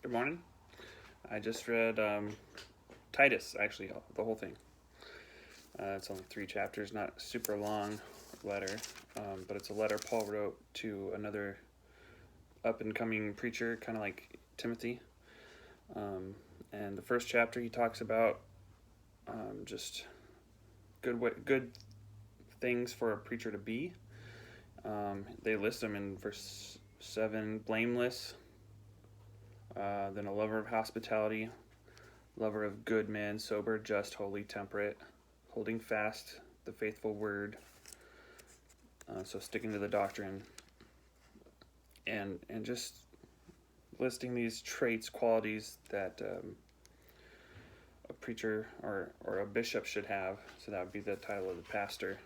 Good morning. I just read Titus, actually, the whole thing. It's only 3 chapters, not super long letter, but it's a letter Paul wrote to another up-and-coming preacher, kind of like Timothy. And the first chapter, he talks about just good things for a preacher to be. They list them in verse 7: blameless, then a lover of hospitality, lover of good men, sober, just, holy, temperate, holding fast the faithful word. So sticking to the doctrine, and just listing these traits, qualities that a preacher or a bishop should have. So that would be the title of the pastor.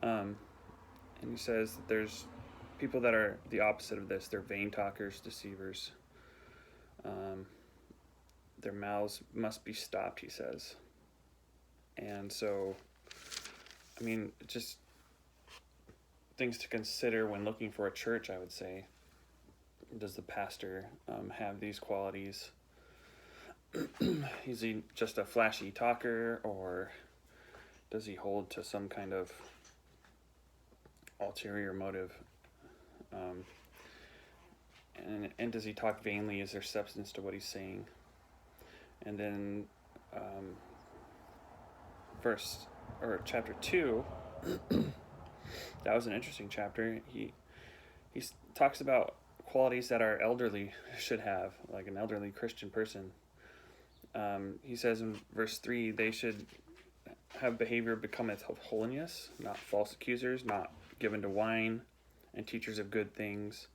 And he says that there's people that are the opposite of this. They're vain talkers, deceivers. Their mouths must be stopped, he says. And so, I mean, just things to consider when looking for a church, I would say. Does the pastor have these qualities? Is he just a flashy talker, or does he hold to some kind of ulterior motive? And does he talk vainly? Is there substance to what he's saying? And then chapter 2, that was an interesting chapter. He talks about qualities that our elderly should have, like an elderly Christian person. He says in verse 3, they should have behavior becometh of holiness, not false accusers, not given to wine, and teachers of good things.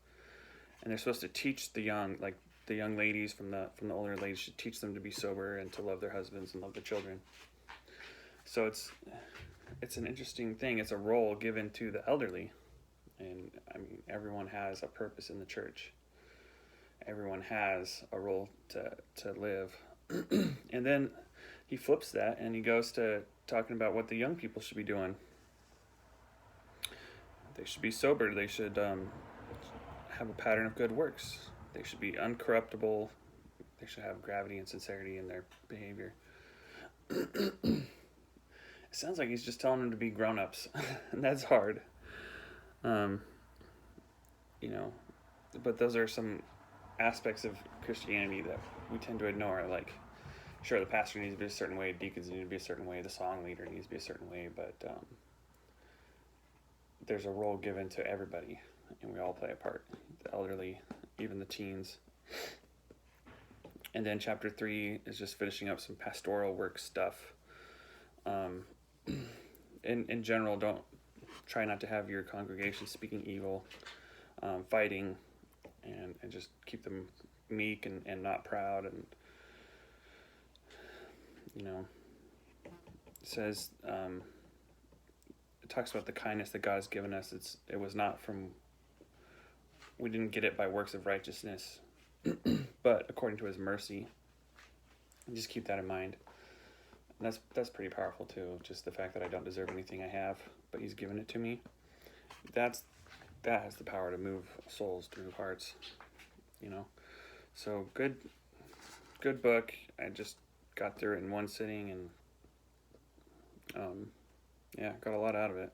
And they're supposed to teach the young, like the young ladies from the older ladies should teach them to be sober and to love their husbands and love their children. So it's an interesting thing. It's a role given to the elderly. And I mean, everyone has a purpose in the church. Everyone has a role to live. And then he flips that and he goes to talking about what the young people should be doing. They should be sober. They should have a pattern of good works. They should be uncorruptible. They should have gravity and sincerity in their behavior. It sounds like he's just telling them to be grown-ups, and that's hard. But those are some aspects of Christianity that we tend to ignore. Like, sure, the pastor needs to be a certain way, deacons need to be a certain way, the song leader needs to be a certain way, but there's a role given to everybody, and we all play a part. The elderly, even the teens. And then chapter 3 is just finishing up some pastoral work stuff. In general, don't try not to have your congregation speaking evil, fighting, and just keep them meek and not proud. And it says it talks about the kindness that God has given us. It was not from, we didn't get it by works of righteousness, but according to his mercy. And just keep that in mind. And that's pretty powerful too. Just the fact that I don't deserve anything I have, but he's given it to me. That has the power to move souls, to move hearts. So good book. I just got through it in one sitting, and got a lot out of it.